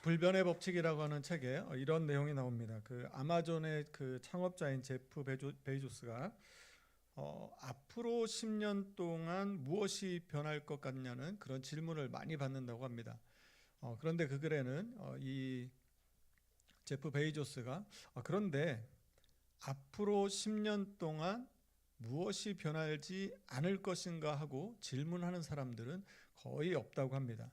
불변의 법칙이라고 하는 책에 이런 내용이 나옵니다. 그 아마존의 그 창업자인 제프 베이조스가 앞으로 10년 동안 무엇이 변할 것 같냐는 그런 질문을 많이 받는다고 합니다. 그런데 그 글에는 이 제프 베이조스가 그런데 앞으로 10년 동안 무엇이 변하지 않을 것인가 하고 질문하는 사람들은 거의 없다고 합니다.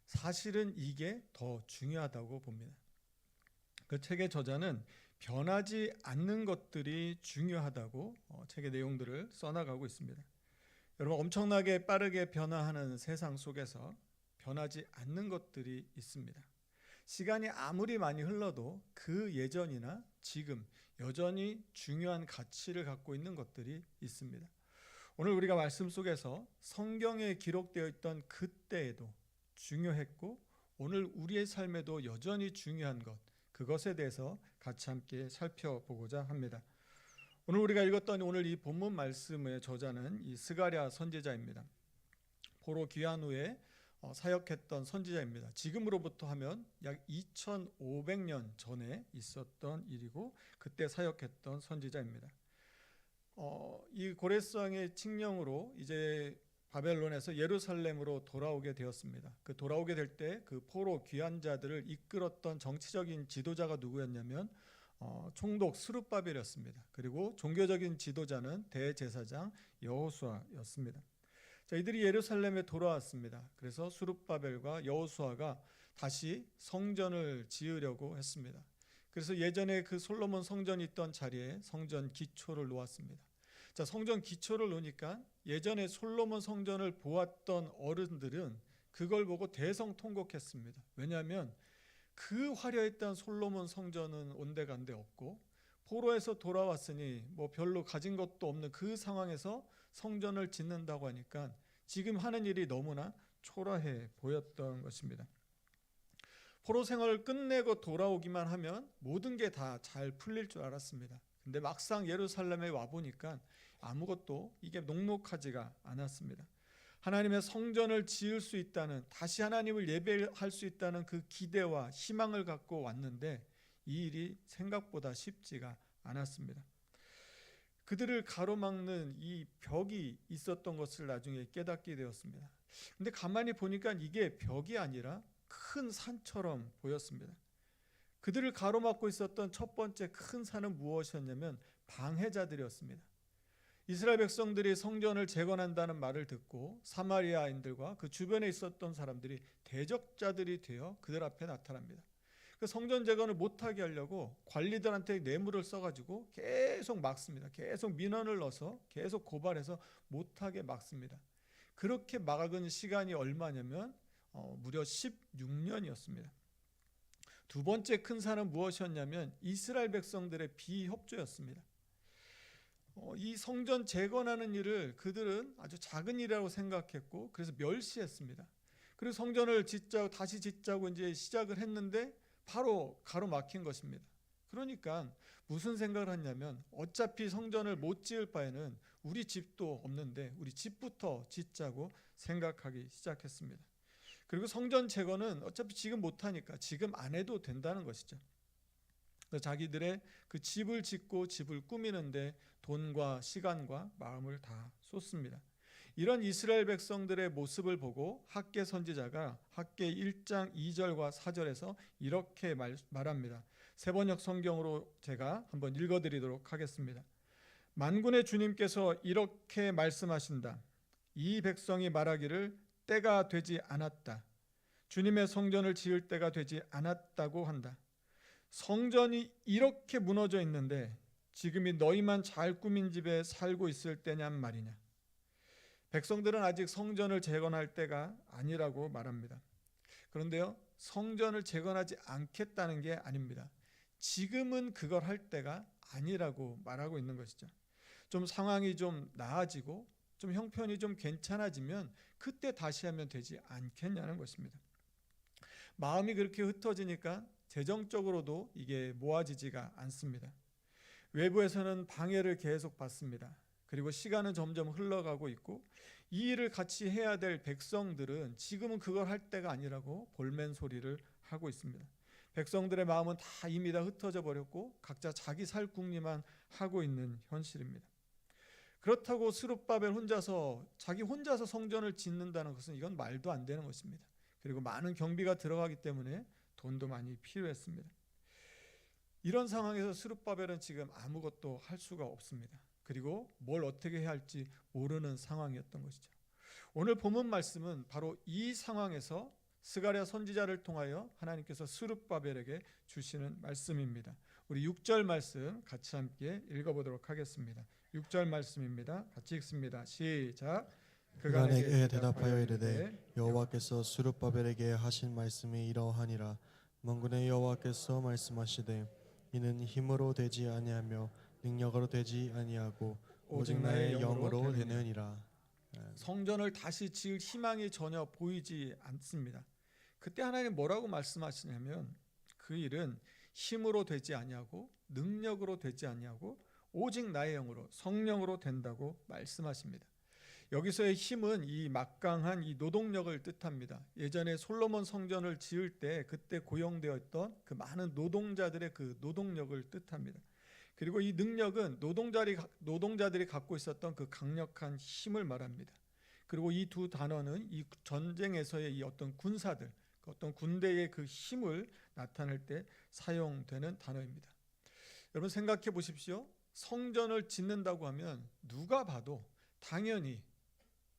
사실은 이게 더 중요하다고 봅니다. 그 책의 저자는 변하지 않는 것들이 중요하다고 책의 내용들을 써나가고 있습니다. 여러분, 엄청나게 빠르게 변화하는 세상 속에서 변하지 않는 것들이 있습니다. 시간이 아무리 많이 흘러도 그 예전이나 지금 여전히 중요한 가치를 갖고 있는 것들이 있습니다. 오늘 우리가 말씀 속에서 성경에 기록되어 있던 그때에도 중요했고 오늘 우리의 삶에도 여전히 중요한 것, 그것에 대해서 같이 함께 살펴보고자 합니다. 오늘 우리가 읽었던 오늘 이 본문 말씀의 저자는 이 스가랴 선지자입니다. 포로 귀환 후에 사역했던 선지자입니다. 지금으로부터 하면 약 2500년 전에 있었던 일이고 그때 사역했던 선지자입니다. 이 고레스왕의 칙령으로 이제 바벨론에서 예루살렘으로 돌아오게 되었습니다. 그 돌아오게 될 때 그 포로 귀환자들을 이끌었던 정치적인 지도자가 누구였냐면 총독 스룹바벨이었습니다. 그리고 종교적인 지도자는 대제사장 여호수아였습니다. 자, 이들이 예루살렘에 돌아왔습니다. 그래서 스룹바벨과 여호수아가 다시 성전을 지으려고 했습니다. 그래서 예전에 그 솔로몬 성전이 있던 자리에 성전 기초를 놓았습니다. 자, 성전 기초를 놓으니까 예전에 솔로몬 성전을 보았던 어른들은 그걸 보고 대성통곡했습니다. 왜냐하면 그 화려했던 솔로몬 성전은 온데간데 없고 포로에서 돌아왔으니 뭐 별로 가진 것도 없는 그 상황에서 성전을 짓는다고 하니까 지금 하는 일이 너무나 초라해 보였던 것입니다. 포로 생활을 끝내고 돌아오기만 하면 모든 게 다 잘 풀릴 줄 알았습니다. 근데 막상 예루살렘에 와보니까 아무것도 이게 녹록하지가 않았습니다. 하나님의 성전을 지을 수 있다는, 다시 하나님을 예배할 수 있다는 그 기대와 희망을 갖고 왔는데 이 일이 생각보다 쉽지가 않았습니다. 그들을 가로막는 이 벽이 있었던 것을 나중에 깨닫게 되었습니다. 근데 가만히 보니까 이게 벽이 아니라 큰 산처럼 보였습니다. 그들을 가로막고 있었던 첫 번째 큰 산은 무엇이었냐면 방해자들이었습니다. 이스라엘 백성들이 성전을 재건한다는 말을 듣고 사마리아인들과 그 주변에 있었던 사람들이 대적자들이 되어 그들 앞에 나타납니다. 그 성전 재건을 못하게 하려고 관리들한테 뇌물을 써가지고 계속 막습니다. 계속 민원을 넣어서 계속 고발해서 못하게 막습니다. 그렇게 막은 시간이 얼마냐면 무려 16년이었습니다. 두 번째 큰 산은 무엇이었냐면 이스라엘 백성들의 비협조였습니다. 이 성전 재건하는 일을 그들은 아주 작은 일이라고 생각했고 그래서 멸시했습니다. 그리고 성전을 다시 짓자고 이제 시작을 했는데 바로 가로막힌 것입니다. 그러니까 무슨 생각을 했냐면 어차피 성전을 못 지을 바에는 우리 집도 없는데 우리 집부터 짓자고 생각하기 시작했습니다. 그리고 성전 재건은 어차피 지금 못하니까 지금 안 해도 된다는 것이죠. 자기들의 그 집을 짓고 집을 꾸미는데 돈과 시간과 마음을 다 쏟습니다. 이런 이스라엘 백성들의 모습을 보고 학개 선지자가 학개 1장 2절과 4절에서 이렇게 말합니다. 세번역 성경으로 제가 한번 읽어드리도록 하겠습니다. 만군의 주님께서 이렇게 말씀하신다. 이 백성이 말하기를 때가 되지 않았다. 주님의 성전을 지을 때가 되지 않았다고 한다. 성전이 이렇게 무너져 있는데 지금이 너희만 잘 꾸민 집에 살고 있을 때냔 말이냐. 백성들은 아직 성전을 재건할 때가 아니라고 말합니다. 그런데요, 성전을 재건하지 않겠다는 게 아닙니다. 지금은 그걸 할 때가 아니라고 말하고 있는 것이죠. 좀 상황이 좀 나아지고 좀 형편이 좀 괜찮아지면 그때 다시 하면 되지 않겠냐는 것입니다. 마음이 그렇게 흩어지니까 재정적으로도 이게 모아지지가 않습니다. 외부에서는 방해를 계속 받습니다. 그리고 시간은 점점 흘러가고 있고 이 일을 같이 해야 될 백성들은 지금은 그걸 할 때가 아니라고 볼멘 소리를 하고 있습니다. 백성들의 마음은 다 이미 다 흩어져 버렸고 각자 자기 살 궁리만 하고 있는 현실입니다. 그렇다고 스룹바벨 혼자서 자기 혼자서 성전을 짓는다는 것은 이건 말도 안 되는 것입니다. 그리고 많은 경비가 들어가기 때문에 돈도 많이 필요했습니다. 이런 상황에서 스룹바벨은 지금 아무것도 할 수가 없습니다. 그리고 뭘 어떻게 해야 할지 모르는 상황이었던 것이죠. 오늘 본문 말씀은 바로 이 상황에서 스가랴 선지자를 통하여 하나님께서 스룹바벨에게 주시는 말씀입니다. 우리 6절 말씀 같이 함께 읽어보도록 하겠습니다. 6절 말씀입니다. 같이 읽습니다. 시작. 그가 내게 대답하여 이르되 여호와께서 스룹바벨에게 하신 말씀이 이러하니라. 만군의 여호와께서 말씀하시되 이는 힘으로 되지 아니하며 능력으로 되지 아니하고 오직 나의 영으로 되느니라. 성전을 다시 지을 희망이 전혀 보이지 않습니다. 그때 하나님 뭐라고 말씀하시냐면 그 일은 힘으로 되지 아니하고 능력으로 되지 아니하고 오직 나의 영으로 성령으로 된다고 말씀하십니다. 여기서의 힘은 이 막강한 이 노동력을 뜻합니다. 예전에 솔로몬 성전을 지을 때 그때 고용되어 있던 그 많은 노동자들의 그 노동력을 뜻합니다. 그리고 이 능력은 노동자들이 갖고 있었던 그 강력한 힘을 말합니다. 그리고 이 두 단어는 이 전쟁에서의 이 어떤 군사들, 어떤 군대의 그 힘을 나타낼 때 사용되는 단어입니다. 여러분 생각해 보십시오. 성전을 짓는다고 하면 누가 봐도 당연히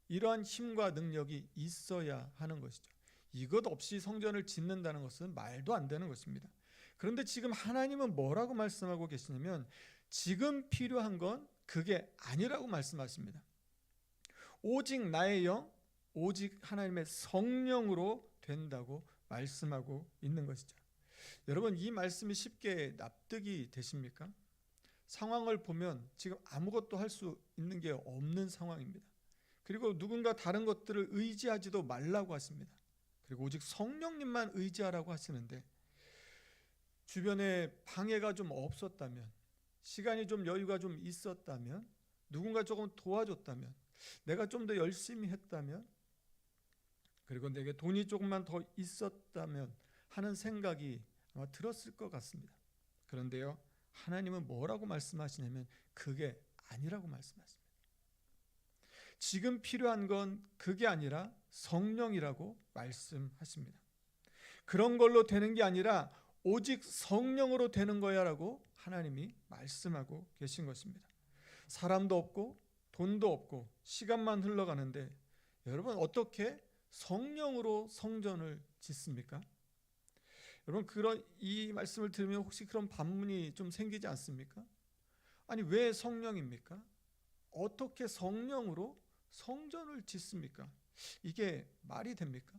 이러한 힘과 능력이 있어야 하는 것이죠. 이것 없이 성전을 짓는다는 것은 말도 안 되는 것입니다. 그런데 지금 하나님은 뭐라고 말씀하고 계시냐면 지금 필요한 건 그게 아니라고 말씀하십니다. 오직 나의 영, 오직 하나님의 성령으로 된다고 말씀하고 있는 것이죠. 여러분 이 말씀이 쉽게 납득이 되십니까? 상황을 보면 지금 아무것도 할 수 있는 게 없는 상황입니다. 그리고 누군가 다른 것들을 의지하지도 말라고 하십니다. 그리고 오직 성령님만 의지하라고 하시는데 주변에 방해가 좀 없었다면, 시간이 좀 여유가 좀 있었다면, 누군가 조금 도와줬다면, 내가 좀 더 열심히 했다면, 그리고 내게 돈이 조금만 더 있었다면 하는 생각이 아마 들었을 것 같습니다. 그런데요, 하나님은 뭐라고 말씀하시냐면 그게 아니라고 말씀하십니다. 지금 필요한 건 그게 아니라 성령이라고 말씀하십니다. 그런 걸로 되는 게 아니라 오직 성령으로 되는 거야 라고 하나님이 말씀하고 계신 것입니다. 사람도 없고 돈도 없고 시간만 흘러가는데 여러분 어떻게 성령으로 성전을 짓습니까? 여러분 이 말씀을 들으면 혹시 그런 반문이 좀 생기지 않습니까? 아니 왜 성령입니까? 어떻게 성령으로 성전을 짓습니까? 이게 말이 됩니까?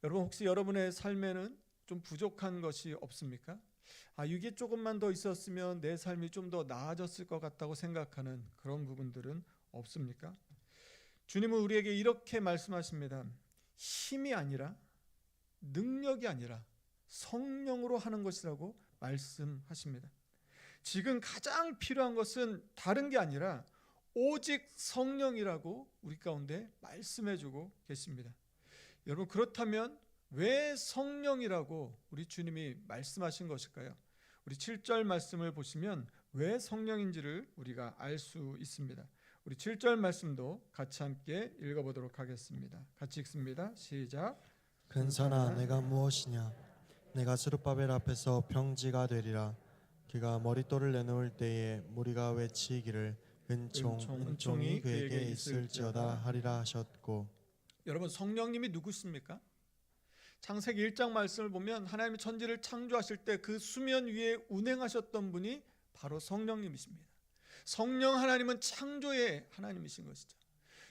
여러분 혹시 여러분의 삶에는 좀 부족한 것이 없습니까? 이게 조금만 더 있었으면 내 삶이 좀 더 나아졌을 것 같다고 생각하는 그런 부분들은 없습니까? 주님은 우리에게 이렇게 말씀하십니다. 힘이 아니라 능력이 아니라 성령으로 하는 것이라고 말씀하십니다. 지금 가장 필요한 것은 다른 게 아니라 오직 성령이라고 우리 가운데 말씀해주고 계십니다. 여러분 그렇다면 왜 성령이라고 우리 주님이 말씀하신 것일까요? 우리 7절 말씀을 보시면 왜 성령인지를 우리가 알 수 있습니다. 우리 7절 말씀도 같이 함께 읽어보도록 하겠습니다. 같이 읽습니다. 시작. 근사나 내가 무엇이냐? 내가 스룹바벨 앞에서 평지가 되리라. 그가 머릿돌을 내놓을 때에 무리가 외치기를 은총이 그에게 있을지어다 하리라 하셨고. 여러분 성령님이 누구십니까? 창세기 1장 말씀을 보면 하나님이 천지를 창조하실 때 그 수면 위에 운행하셨던 분이 바로 성령님이십니다. 성령 하나님은 창조의 하나님이신 것이죠.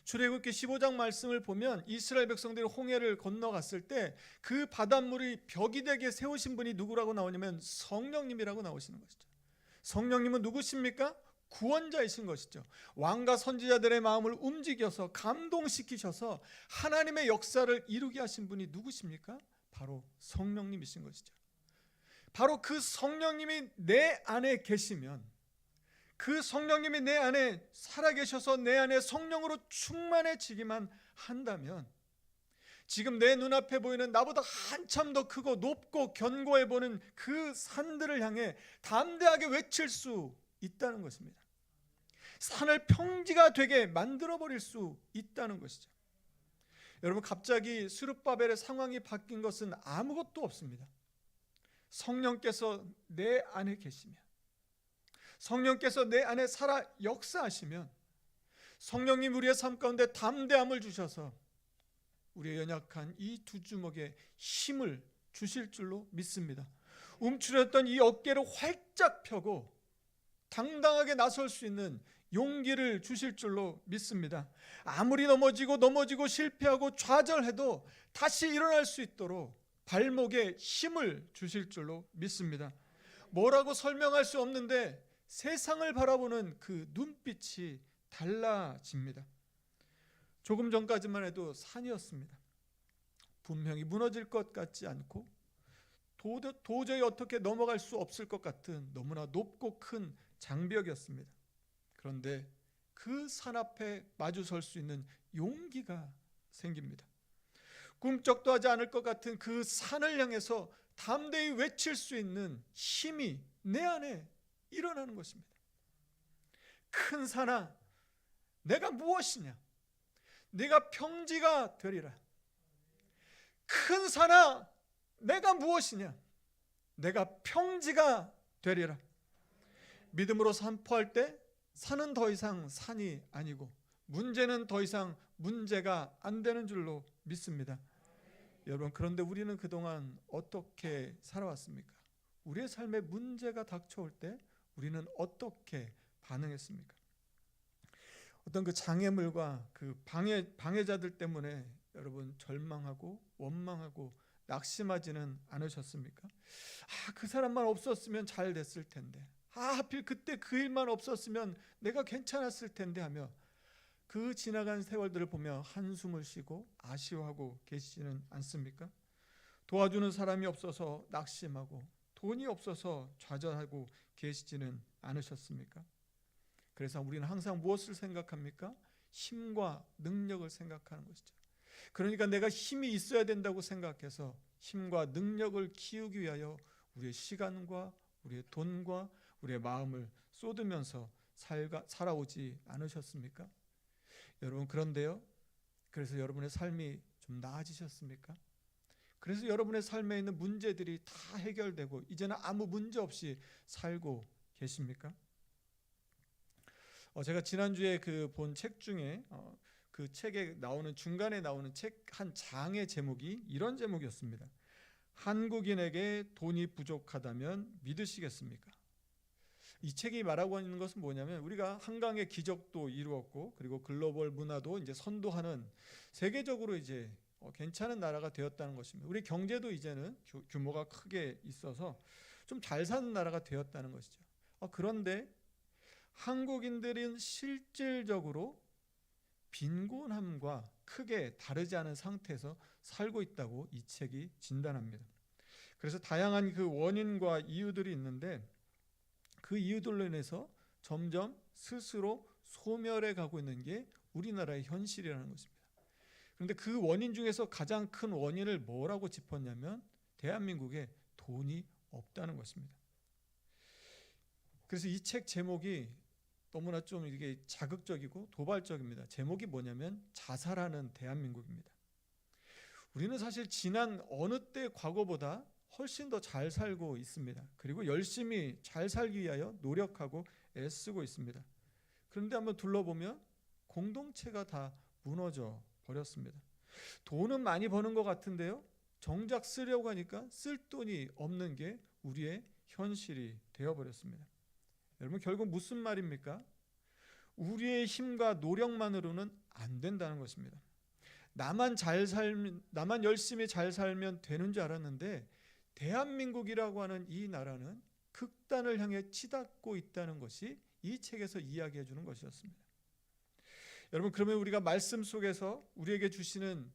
출애굽기 15장 말씀을 보면 이스라엘 백성들이 홍해를 건너갔을 때 그 바닷물이 벽이 되게 세우신 분이 누구라고 나오냐면 성령님이라고 나오시는 것이죠. 성령님은 누구십니까? 구원자이신 것이죠. 왕과 선지자들의 마음을 움직여서 감동시키셔서 하나님의 역사를 이루게 하신 분이 누구십니까? 바로 성령님이신 것이죠. 바로 그 성령님이 내 안에 계시면, 그 성령님이 내 안에 살아계셔서 내 안에 성령으로 충만해지기만 한다면 지금 내 눈앞에 보이는 나보다 한참 더 크고 높고 견고해 보는 그 산들을 향해 담대하게 외칠 수 있다는 것입니다. 산을 평지가 되게 만들어 버릴 수 있다는 것이죠. 여러분, 갑자기 스룹바벨의 상황이 바뀐 것은 아무것도 없습니다. 성령께서 내 안에 계시면, 성령께서 내 안에 살아 역사하시면, 성령님 우리의 삶 가운데 담대함을 주셔서 우리의 연약한 이 두 주먹에 힘을 주실 줄로 믿습니다. 움츠렸던 이 어깨를 활짝 펴고 당당하게 나설 수 있는 용기를 주실 줄로 믿습니다. 아무리 넘어지고 실패하고 좌절해도 다시 일어날 수 있도록 발목에 힘을 주실 줄로 믿습니다. 뭐라고 설명할 수 없는데 세상을 바라보는 그 눈빛이 달라집니다. 조금 전까지만 해도 산이었습니다. 분명히 무너질 것 같지 않고 도저히 어떻게 넘어갈 수 없을 것 같은 너무나 높고 큰 장벽이었습니다. 그런데 그 산 앞에 마주 설 수 있는 용기가 생깁니다. 꿈쩍도 하지 않을 것 같은 그 산을 향해서 담대히 외칠 수 있는 힘이 내 안에 일어나는 것입니다. 큰 산아, 내가 무엇이냐? 내가 평지가 되리라. 큰 산아, 내가 무엇이냐? 내가 평지가 되리라. 믿음으로 선포할 때 산은 더 이상 산이 아니고 문제는 더 이상 문제가 안 되는 줄로 믿습니다. 여러분, 그런데 우리는 그동안 어떻게 살아왔습니까? 우리의 삶에 문제가 닥쳐올 때 우리는 어떻게 반응했습니까? 어떤 그 장애물과 그 방해자들 때문에 여러분 절망하고 원망하고 낙심하지는 않으셨습니까? 그 사람만 없었으면 잘 됐을 텐데, 하필 그때 그 일만 없었으면 내가 괜찮았을 텐데 하며 그 지나간 세월들을 보며 한숨을 쉬고 아쉬워하고 계시지는 않습니까? 도와주는 사람이 없어서 낙심하고 돈이 없어서 좌절하고 계시지는 않으셨습니까? 그래서 우리는 항상 무엇을 생각합니까? 힘과 능력을 생각하는 것이죠. 그러니까 내가 힘이 있어야 된다고 생각해서 힘과 능력을 키우기 위하여 우리의 시간과 우리의 돈과 우리의 마음을 쏟으면서 살아오지 않으셨습니까? 여러분, 그런데요, 그래서 여러분의 삶이 좀 나아지셨습니까? 그래서 여러분의 삶에 있는 문제들이 다 해결되고 이제는 아무 문제 없이 살고 계십니까? 제가 지난주에 그 본 책 중에 그 책에 나오는 중간에 나오는 책 한 장의 제목이 이런 제목이었습니다. 한국인에게 돈이 부족하다면 믿으시겠습니까? 이 책이 말하고 있는 것은 뭐냐면 우리가 한강의 기적도 이루었고 그리고 글로벌 문화도 이제 선도하는 세계적으로 이제 괜찮은 나라가 되었다는 것입니다. 우리 경제도 이제는 규모가 크게 있어서 좀 잘 사는 나라가 되었다는 것이죠. 그런데 한국인들은 실질적으로 빈곤함과 크게 다르지 않은 상태에서 살고 있다고 이 책이 진단합니다. 그래서 다양한 그 원인과 이유들이 있는데 그 이유들로 인해서 점점 스스로 소멸해 가고 있는 게 우리나라의 현실이라는 것입니다. 그런데 그 원인 중에서 가장 큰 원인을 뭐라고 짚었냐면 대한민국에 돈이 없다는 것입니다. 그래서 이 책 제목이 너무나 좀 이게 자극적이고 도발적입니다. 제목이 뭐냐면 자살하는 대한민국입니다. 우리는 사실 지난 어느 때 과거보다 훨씬 더 잘 살고 있습니다. 그리고 열심히 잘 살기 위하여 노력하고 애쓰고 있습니다. 그런데 한번 둘러보면 공동체가 다 무너져 버렸습니다. 돈은 많이 버는 것 같은데요, 정작 쓰려고 하니까 쓸 돈이 없는 게 우리의 현실이 되어버렸습니다. 여러분, 결국 무슨 말입니까? 우리의 힘과 노력만으로는 안 된다는 것입니다. 나만 열심히 잘 살면 되는 줄 알았는데 대한민국이라고 하는 이 나라는 극단을 향해 치닫고 있다는 것이 이 책에서 이야기해 주는 것이었습니다. 여러분, 그러면 우리가 말씀 속에서 우리에게 주시는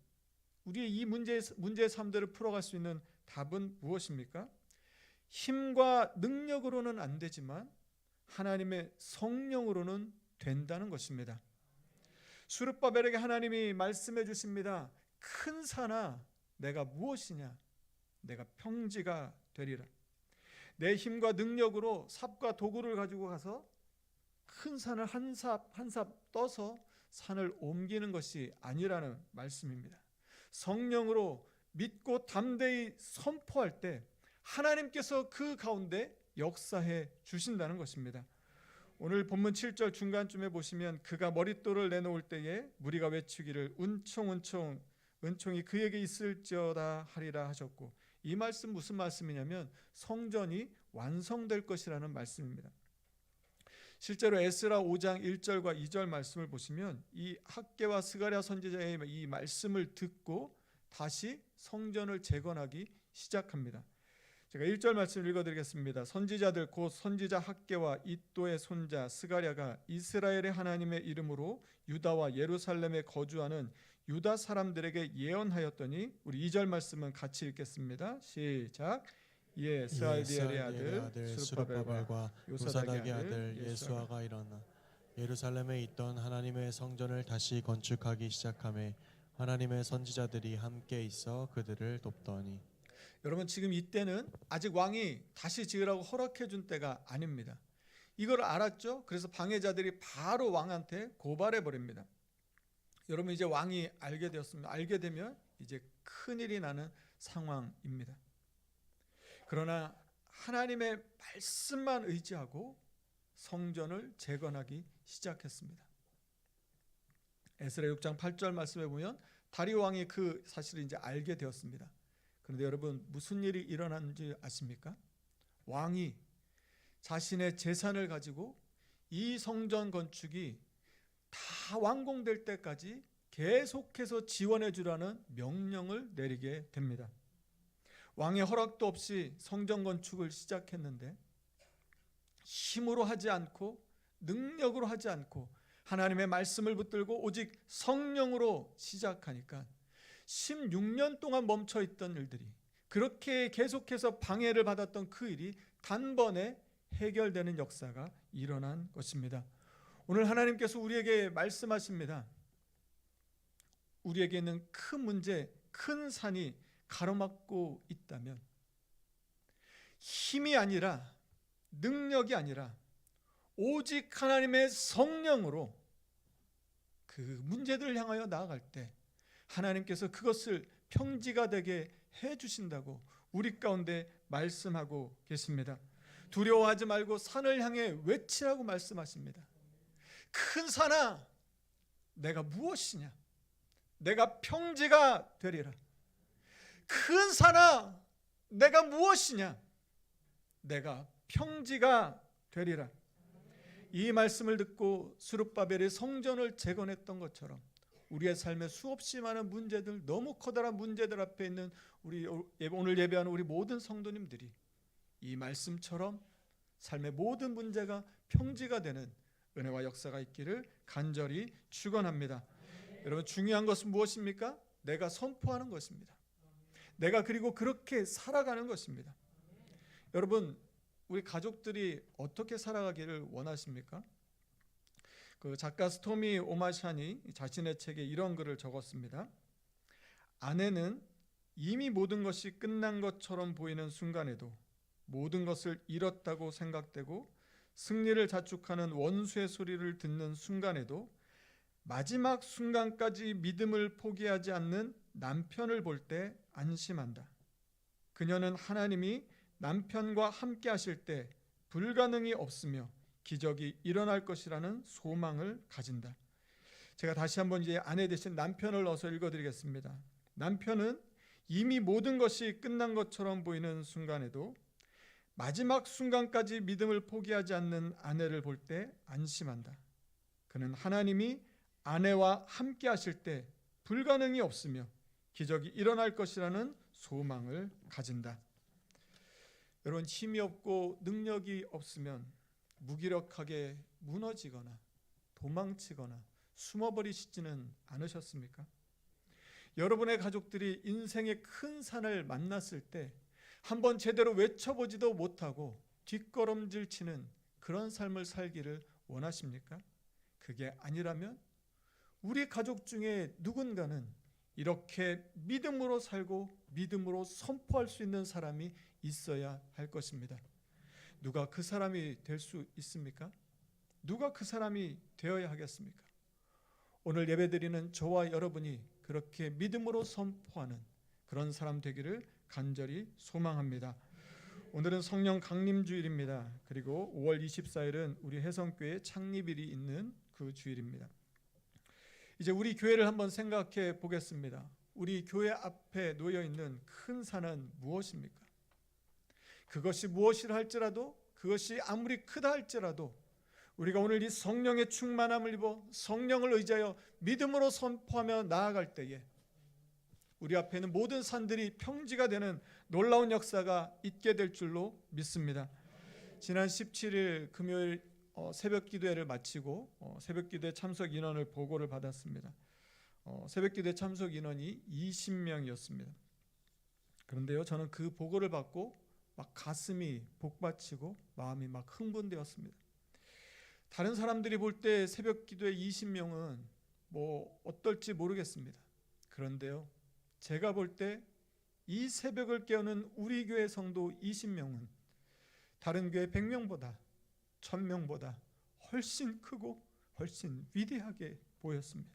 우리의 이 문제의 삶들을 풀어갈 수 있는 답은 무엇입니까? 힘과 능력으로는 안 되지만 하나님의 성령으로는 된다는 것입니다. 스룹바벨에게 하나님이 말씀해 주십니다. 큰 산아 내가 무엇이냐? 내가 평지가 되리라. 내 힘과 능력으로 삽과 도구를 가지고 가서 큰 산을 한 삽 한 삽 떠서 산을 옮기는 것이 아니라는 말씀입니다. 성령으로 믿고 담대히 선포할 때 하나님께서 그 가운데 역사해 주신다는 것입니다. 오늘 본문 7절 중간쯤에 보시면 그가 머릿돌을 내놓을 때에 무리가 외치기를 은총은총 은총이 그에게 있을지어다 하리라 하셨고, 이 말씀 무슨 말씀이냐면 성전이 완성될 것이라는 말씀입니다. 실제로 에스라 5장 1절과 2절 말씀을 보시면 이 학개와 스가랴 선지자의 이 말씀을 듣고 다시 성전을 재건하기 시작합니다. 제가 1절 말씀을 읽어드리겠습니다. 선지자들 곧 선지자 학개와 이도의 손자 스가랴가 이스라엘의 하나님의 이름으로 유다와 예루살렘에 거주하는 유다 사람들에게 예언하였더니, 우리 2절 말씀은 같이 읽겠습니다. 시작. 스알디엘의 아들 스룹바벨과 요사닥의 아들 예수아가 일어나 예루살렘에 있던 하나님의 성전을 다시 건축하기 시작하며 하나님의 선지자들이 함께 있어 그들을 돕더니. 여러분, 지금 이때는 아직 왕이 다시 지으라고 허락해 준 때가 아닙니다. 이걸 알았죠? 그래서 방해자들이 바로 왕한테 고발해 버립니다. 여러분, 이제 왕이 알게 되었습니다. 알게 되면 이제 큰일이 나는 상황입니다. 그러나 하나님의 말씀만 의지하고 성전을 재건하기 시작했습니다. 에스라 6장 8절 말씀에 보면 다리오 왕이 그 사실을 이제 알게 되었습니다. 그런데 여러분, 무슨 일이 일어났는지 아십니까? 왕이 자신의 재산을 가지고 이 성전 건축이 다 완공될 때까지 계속해서 지원해 주라는 명령을 내리게 됩니다. 왕의 허락도 없이 성전 건축을 시작했는데 힘으로 하지 않고 능력으로 하지 않고 하나님의 말씀을 붙들고 오직 성령으로 시작하니까 16년 동안 멈춰있던 일들이, 그렇게 계속해서 방해를 받았던 그 일이 단번에 해결되는 역사가 일어난 것입니다. 오늘 하나님께서 우리에게 말씀하십니다. 우리에게 있는 큰 문제, 큰 산이 가로막고 있다면 힘이 아니라 능력이 아니라 오직 하나님의 성령으로 그 문제들을 향하여 나아갈 때 하나님께서 그것을 평지가 되게 해주신다고 우리 가운데 말씀하고 계십니다. 두려워하지 말고 산을 향해 외치라고 말씀하십니다. 큰 산아 내가 무엇이냐? 내가 평지가 되리라. 큰 산아 내가 무엇이냐? 내가 평지가 되리라. 이 말씀을 듣고 스룹바벨이 성전을 재건했던 것처럼 우리의 삶에 수없이 많은 문제들, 너무 커다란 문제들 앞에 있는 우리 오늘 예배하는 우리 모든 성도님들이 이 말씀처럼 삶의 모든 문제가 평지가 되는 은혜와 역사가 있기를 간절히 축원합니다. 여러분, 중요한 것은 무엇입니까? 내가 선포하는 것입니다. 내가 그리고 그렇게 살아가는 것입니다. 여러분, 우리 가족들이 어떻게 살아가기를 원하십니까? 그 작가 스토미 오마샨이 자신의 책에 이런 글을 적었습니다. 아내는 이미 모든 것이 끝난 것처럼 보이는 순간에도 모든 것을 잃었다고 생각되고 승리를 자축하는 원수의 소리를 듣는 순간에도 마지막 순간까지 믿음을 포기하지 않는 남편을 볼 때 안심한다. 그녀는 하나님이 남편과 함께 하실 때 불가능이 없으며 기적이 일어날 것이라는 소망을 가진다. 제가 다시 한번 이제 아내 대신 남편을 넣어서 읽어드리겠습니다. 남편은 이미 모든 것이 끝난 것처럼 보이는 순간에도 마지막 순간까지 믿음을 포기하지 않는 아내를 볼 때 안심한다. 그는 하나님이 아내와 함께 하실 때 불가능이 없으며 기적이 일어날 것이라는 소망을 가진다. 여러분, 힘이 없고 능력이 없으면 무기력하게 무너지거나 도망치거나 숨어버리시지는 않으셨습니까? 여러분의 가족들이 인생의 큰 산을 만났을 때 한번 제대로 외쳐보지도 못하고 뒷걸음질 치는 그런 삶을 살기를 원하십니까? 그게 아니라면 우리 가족 중에 누군가는 이렇게 믿음으로 살고 믿음으로 선포할 수 있는 사람이 있어야 할 것입니다. 누가 그 사람이 될 수 있습니까? 누가 그 사람이 되어야 하겠습니까? 오늘 예배드리는 저와 여러분이 그렇게 믿음으로 선포하는 그런 사람 되기를 간절히 소망합니다. 오늘은 성령 강림 주일입니다. 그리고 5월 24일은 우리 혜성교회 창립일이 있는 그 주일입니다. 이제 우리 교회를 한번 생각해 보겠습니다. 우리 교회 앞에 놓여 있는 큰 산은 무엇입니까? 그것이 무엇이라 할지라도, 그것이 아무리 크다 할지라도 우리가 오늘 이 성령의 충만함을 입어 성령을 의지하여 믿음으로 선포하며 나아갈 때에 우리 앞에 있는 모든 산들이 평지가 되는 놀라운 역사가 있게 될 줄로 믿습니다. 지난 17일 금요일 새벽 기도회를 마치고 새벽 기도회 참석 인원을 보고를 받았습니다. 새벽 기도회 참석 인원이 20명이었습니다. 그런데요, 저는 그 보고를 받고 막 가슴이 복받치고 마음이 막 흥분되었습니다. 다른 사람들이 볼 때 새벽 기도회 20명은 뭐 어떨지 모르겠습니다. 그런데요, 제가 볼 때 이 새벽을 깨우는 우리 교회 성도 20명은 다른 교회 100명보다 1000명보다 훨씬 크고 훨씬 위대하게 보였습니다.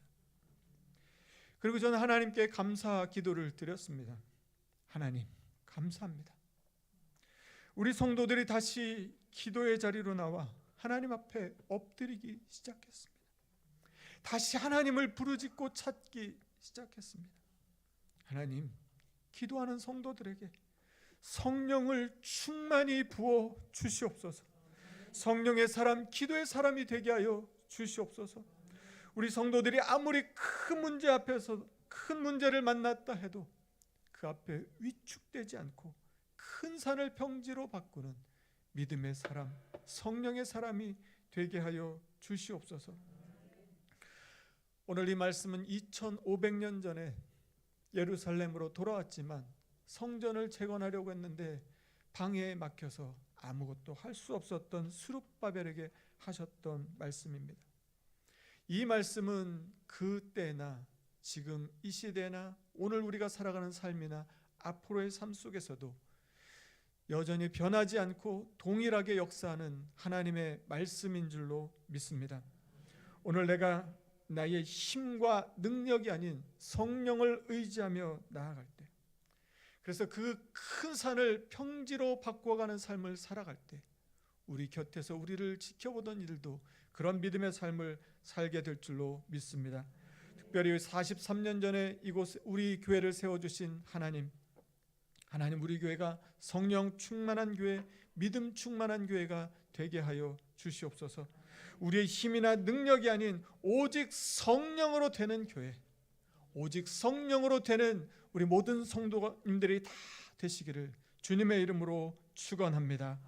그리고 저는 하나님께 감사 기도를 드렸습니다. 하나님, 감사합니다. 우리 성도들이 다시 기도의 자리로 나와 하나님 앞에 엎드리기 시작했습니다. 다시 하나님을 부르짖고 찾기 시작했습니다. 하나님, 기도하는 성도들에게 성령을 충만히 부어 주시옵소서. 성령의 사람, 기도의 사람이 되게 하여 주시옵소서. 우리 성도들이 아무리 큰 문제 앞에서 큰 문제를 만났다 해도 그 앞에 위축되지 않고 큰 산을 평지로 바꾸는 믿음의 사람, 성령의 사람이 되게 하여 주시옵소서. 오늘 이 말씀은 2500년 전에 예루살렘으로 돌아왔지만 성전을 재건하려고 했는데 방해에 막혀서 아무것도 할 수 없었던 스룹바벨에게 하셨던 말씀입니다. 이 말씀은 그때나 지금 이 시대나 오늘 우리가 살아가는 삶이나 앞으로의 삶 속에서도 여전히 변하지 않고 동일하게 역사하는 하나님의 말씀인 줄로 믿습니다. 오늘 내가 나의 힘과 능력이 아닌 성령을 의지하며 나아갈 때, 그래서 그 큰 산을 평지로 바꿔가는 삶을 살아갈 때 우리 곁에서 우리를 지켜보던 이들도 그런 믿음의 삶을 살게 될 줄로 믿습니다. 특별히 43년 전에 이곳 우리 교회를 세워주신 하나님 우리 교회가 성령 충만한 교회, 믿음 충만한 교회가 되게 하여 주시옵소서. 우리의 힘이나 능력이 아닌 오직 성령으로 되는 교회, 오직 성령으로 되는 우리 모든 성도님들이 다 되시기를 주님의 이름으로 축원합니다.